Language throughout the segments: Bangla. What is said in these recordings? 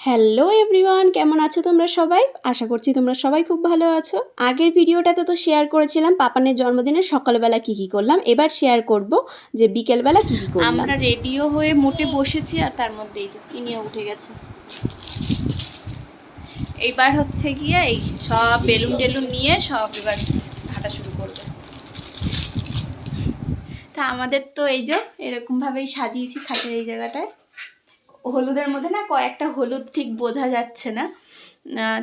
হ্যালো এভরিওয়ান, কেমন আছো তোমরা সবাই? আশা করছি তোমরা সবাই খুব ভালো আছো। আগের ভিডিওটাতে তো শেয়ার করেছিলাম পাপানের জন্মদিনে সকালবেলা কি করলাম। এবার শেয়ার করব যে বিকেলবেলা কি করলাম। আমরা রেডিও হয়ে মোটে বসেছি আর তার মধ্যে এই যে ইনিও উঠে গেছে। এইবার হচ্ছে গিয়ে এই সব বেলুন টেলুন নিয়ে সব এবার হাঁটা শুরু করবে। তা আমাদের তো এই যে এরকমভাবেই সাজিয়েছি খাটের এই জায়গাটায়। হলুদের মধ্যে না কয়েকটা হলুদ ঠিক বোঝা যাচ্ছে না,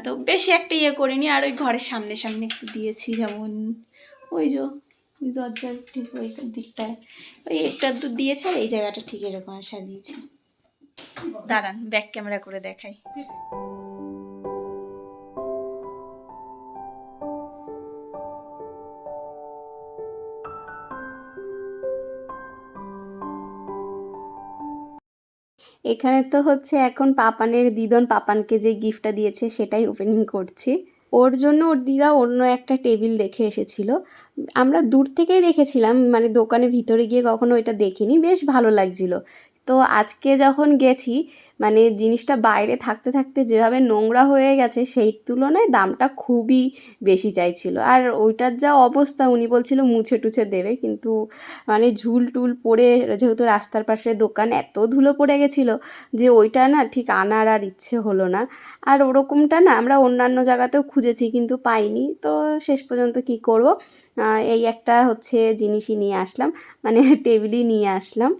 তো বেশি একটা ইয়ে করিনি। আর ওই ঘরের সামনে সামনে একটু দিয়েছি, যেমন ওই যে ওই দরজার ঠিক ওই দিকটায় ওই একটা তো দিয়েছে। আর এই জায়গাটা ঠিক এরকম সাজিয়েছি। দাঁড়ান ব্যাক ক্যামেরা করে দেখাই। এখানে তো হচ্ছে এখন পাপানের দিদন পাপানকে যে গিফটটা দিয়েছে সেটাই ওপেনিং করছি। ওর জন্য ওর দিদা অন্য একটা টেবিল দেখে এসেছিল। আমরা দূর থেকেই দেখেছিলাম, মানে দোকানে ভিতরে গিয়ে কখনো এটা দেখিনি, বেশ ভালো লাগছিল। তো আজকে যখন গেছি, মানে জিনিসটা বাইরে থাকতে থাকতে যেভাবে নোংরা হয়ে গেছে সেই তুলনায় দামটা খুবই বেশি চাইছিল। আর ওইটার যা অবস্থা, উনি বলছিল মুছে টুছে দেবে, কিন্তু মানে ঝুল টুল পড়ে, যেহেতু রাস্তার পাশে দোকান, এত ধুলো পড়ে গেছিলো যে ওইটা না ঠিক আনার আর ইচ্ছে হলো না। আর ওরকমটা না আমরা অন্যান্য জায়গাতেও খুঁজেছি কিন্তু পাইনি। তো শেষ পর্যন্ত কি করব, এই একটা হচ্ছে জিনিসই নিয়ে আসলাম, মানে টেবিলই নিয়ে আসলাম।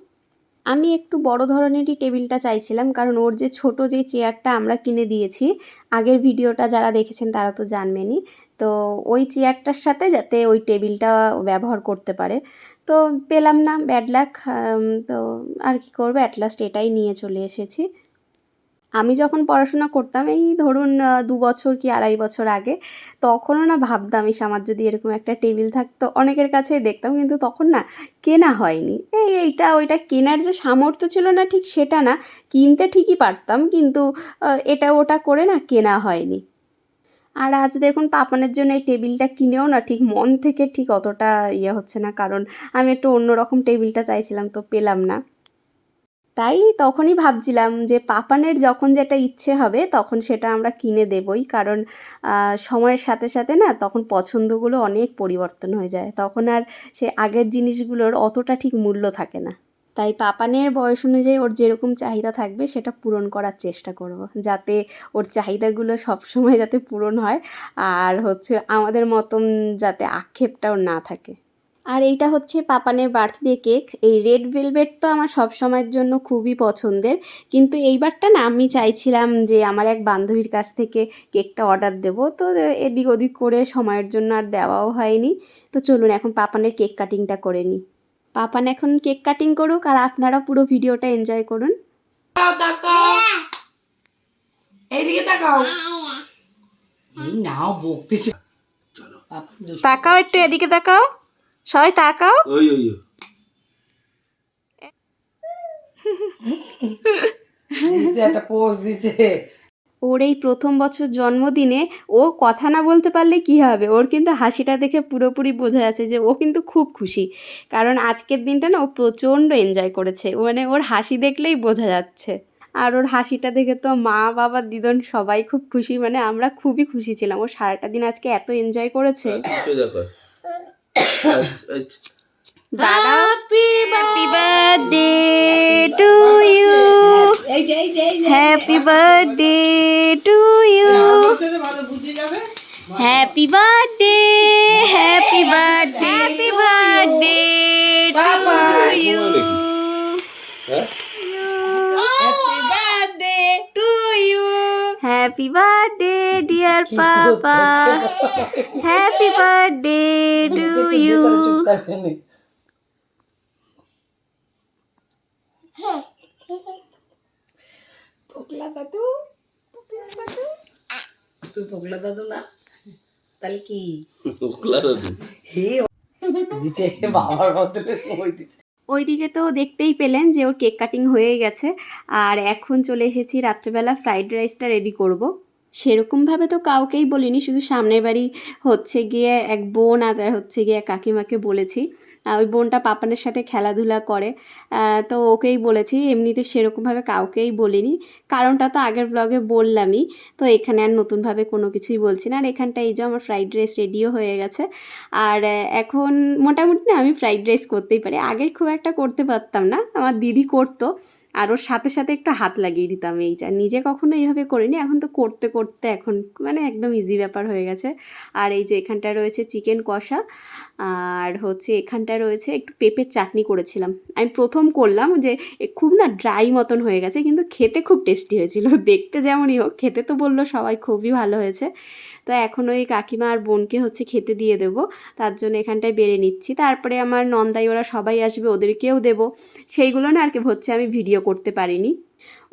আমি একটু বড় ধরনেরই টেবিলটা চাইছিলাম, কারণ ওর যে ছোট যে চেয়ারটা আমরা কিনে দিয়েছি, আগের ভিডিওটা যারা দেখেছেন তারা তো জানবেনই। তো ওই চেয়ারটার সাথে যাতে ওই টেবিলটা ব্যবহার করতে পারে, তো পেলাম না, ব্যাড লাক। তো আর কি করবো, অ্যাট লাস্ট এটাই নিয়ে চলে এসেছি। আমি যখন পড়াশোনা করতাম, এই ধরুন 2 বছর কি 2.5 বছর আগে, তখনও না ভাবতাম আমার যদি এরকম একটা টেবিল থাকতো। অনেকের কাছেই দেখতাম, কিন্তু তখন না কেনা হয়নি। এইটা ওইটা কেনার যে সামর্থ্য ছিল না ঠিক সেটা না, কিনতে ঠিকই পারতাম, কিন্তু এটা ওটা করে না কেনা হয়নি। আর আজ দেখুন পাপানের জন্য এই টেবিলটা কিনেও না ঠিক মন থেকে ঠিক অতটা ইয়ে হচ্ছে না, কারণ আমি একটু অন্যরকম টেবিলটা চাইছিলাম, তো পেলাম না। তাই তখনই ভাবছিলাম যে পাপানের যখন যেটা ইচ্ছে হবে তখন সেটা আমরা কিনে দেবই, কারণ সময়ের সাথে সাথে না তখন পছন্দগুলো অনেক পরিবর্তন হয়ে যায়, তখন আর সে আগের জিনিসগুলোর অতটা ঠিক মূল্য থাকে না। তাই পাপানের বয়স অনুযায়ী ওর যেরকম চাহিদা থাকবে সেটা পূরণ করার চেষ্টা করব, যাতে ওর চাহিদাগুলো সবসময় যাতে পূরণ হয়, আর হচ্ছে আমাদের মতন যাতে আক্ষেপটাও না থাকে। আর এইটা হচ্ছে পাপানের বার্থডে কেক। এই রেড ভেলভেট তো আমার সব সময়ের জন্য খুবই পছন্দের, কিন্তু এইবারটা না আমি চাইছিলাম যে আমার এক বান্ধবীর কাছ থেকে কেকটা অর্ডার দেব, তো এদিক ওদিক করে সময়ের জন্য আর দেওয়াও হয়নি। তো চলুন এখন পাপানের কেক কাটিংটা করে নিই। পাপান এখন কেক কাটিং করুক, আর আপনারা পুরো ভিডিওটা এনজয় করুন। এইদিকে তাকাও। এই নাও বকতেছে। তাকাও, একটু এদিকে তাকাও, সবাই তাকাও। ওই ওই দিছে একটা পোজ দিছে। ওর এই প্রথম বছর জন্মদিনে ও কথা না বলতে পারলে কি হবে, ওর কিন্তু হাসিটা দেখে পুরোপুরি বোঝা যাচ্ছে যে ও কিন্তু খুব খুশি, কারণ আজকের দিনটা না ও প্রচণ্ড এনজয় করেছে, মানে ওর হাসি দেখলেই বোঝা যাচ্ছে। আর ওর হাসিটা দেখে তো মা বাবা দিদন সবাই খুব খুশি, মানে আমরা খুবই খুশি ছিলাম। ও সারাটা দিন আজকে এত এনজয় করেছে। দাঁড়াও, happy birthday to you, happy birthday to you, happy birthday, happy birthday, happy birthday to you, happy birthday dear papa, happy birthday to you. পোকলা দাদু, তুই পোকলা দাদু না, তাহলে কি পোকলা দাদু? হে দিছে বাবার বদলে ওই দিছে। ওইদিকে তো দেখতেই পেলেন যে ওর কেক কাটিং হয়ে গেছে, আর এখন চলে এসেছি রাত্রেবেলা ফ্রাইড রাইসটা রেডি করব। সেরকমভাবে তো কাউকেই বলিনি, শুধু সামনের বাড়ি হচ্ছে গিয়ে এক বোন আর হচ্ছে গিয়ে কাকিমাকে বলেছি। ওই বোনটা পাপানের সাথে খেলাধুলা করে, তো ওকেই বলেছি, এমনিতে সেরকমভাবে কাউকেই বলিনি, কারণটা তো আগের ব্লগে বললামই, তো এখানে আর নতুনভাবে কোনো কিছুই বলছি না। আর এখানটা এই যে আমার ফ্রাইড রাইস রেডিও হয়ে গেছে। আর এখন মোটামুটি না আমি ফ্রাইড রাইস করতেই পারি, আগের খুব একটা করতে পারতাম না, আমার দিদি করতো, আর ওর সাথে সাথে একটু হাত লাগিয়ে দিতাম, এই যা, নিজে কখনো এইভাবে করিনি, এখন তো করতে করতে এখন মানে একদম ইজি ব্যাপার হয়ে গেছে। আর এই যে এখানটা রয়েছে চিকেন কষা, আর হচ্ছে এখানটা রয়েছে একটু পেঁপের চাটনি করেছিলাম, আমি প্রথম করলাম, যে খুব না ড্রাই মতন হয়ে গেছে, কিন্তু খেতে খুব টেস্টি হয়েছিল, দেখতে যেমনই হোক খেতে তো বললো সবাই খুবই ভালো হয়েছে। তো এখন ওই কাকিমা আর বোনকে হচ্ছে খেতে দিয়ে দেবো, তার জন্য এখানটায় বেড়ে নিচ্ছি, তারপরে আমার নন্দাই ওরা সবাই আসবে, ওদেরকেও দেবো, সেইগুলো না আর কি হচ্ছে আমি ভিডিও করতে পারিনি।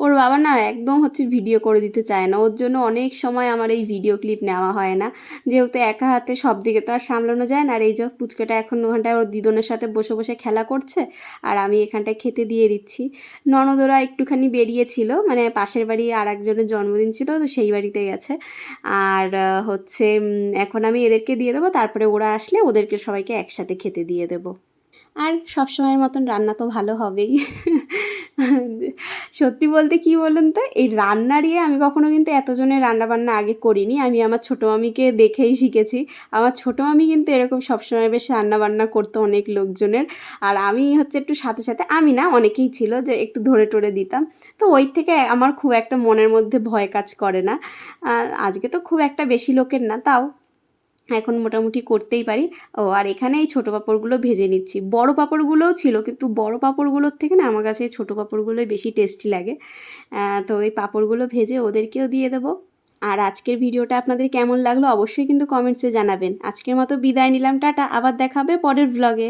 ওর বাবা না একদম হচ্ছে ভিডিও করে দিতে চায় না, ওর জন্য অনেক সময় আমার এই ভিডিও ক্লিপ নেওয়া হয় না, যেহেতু একা হাতে সব দিকে তো আর সামলানো যায় না। আর এই যে পুচকাটা এখন ওখানটায় ওর দিদনের সাথে বসে বসে খেলা করছে, আর আমি এখানটায় খেতে দিয়ে দিচ্ছি। ননদরা একটুখানি বেরিয়েছিল, মানে পাশের বাড়ি আর একজনের জন্মদিন ছিল, তো সেই বাড়িতে গেছে। আর হচ্ছে এখন আমি এদেরকে দিয়ে দেবো, তারপরে ওরা আসলে ওদেরকে সবাইকে একসাথে খেতে দিয়ে দেবো। আর সবসময়ের মতন রান্না তো ভালো হবেই। সত্যি বলতে কি বলুন তো, এই রান্না নিয়ে আমি কখনো কিন্তু এতজনের রান্নাবান্না আগে করিনি, আমি আমার ছোটো মামিকে দেখেই শিখেছি। আমার ছোটো মামি কিন্তু এরকম সবসময় বেশ রান্নাবান্না করতো অনেক লোকজনের, আর আমি হচ্ছে একটু সাথে সাথে, আমি না অনেকেই ছিল যে একটু ধরে টরে দিতাম, তো ওই থেকে আমার খুব একটা মনের মধ্যে ভয় কাজ করে না। আজকে তো খুব একটা বেশি লোকের না, তাও এখন মোটামুটি করতেই পারি। ও আর এখানে এই ছোটো পাঁপড়গুলো ভেজে নিচ্ছি, বড় পাঁপড়গুলোও ছিল, কিন্তু বড় পাঁপড়গুলোর থেকে না আমার কাছে এই ছোটো পাঁপড়গুলোই বেশি টেস্টি লাগে। তো এই পাঁপড়গুলো ভেজে ওদেরকেও দিয়ে দেবো। আর আজকের ভিডিওটা আপনাদের কেমন লাগলো অবশ্যই কিন্তু কমেন্টসে জানাবেন। আজকের মতো বিদায় নিলাম, টাটা, আবার দেখা হবে পরের ব্লগে।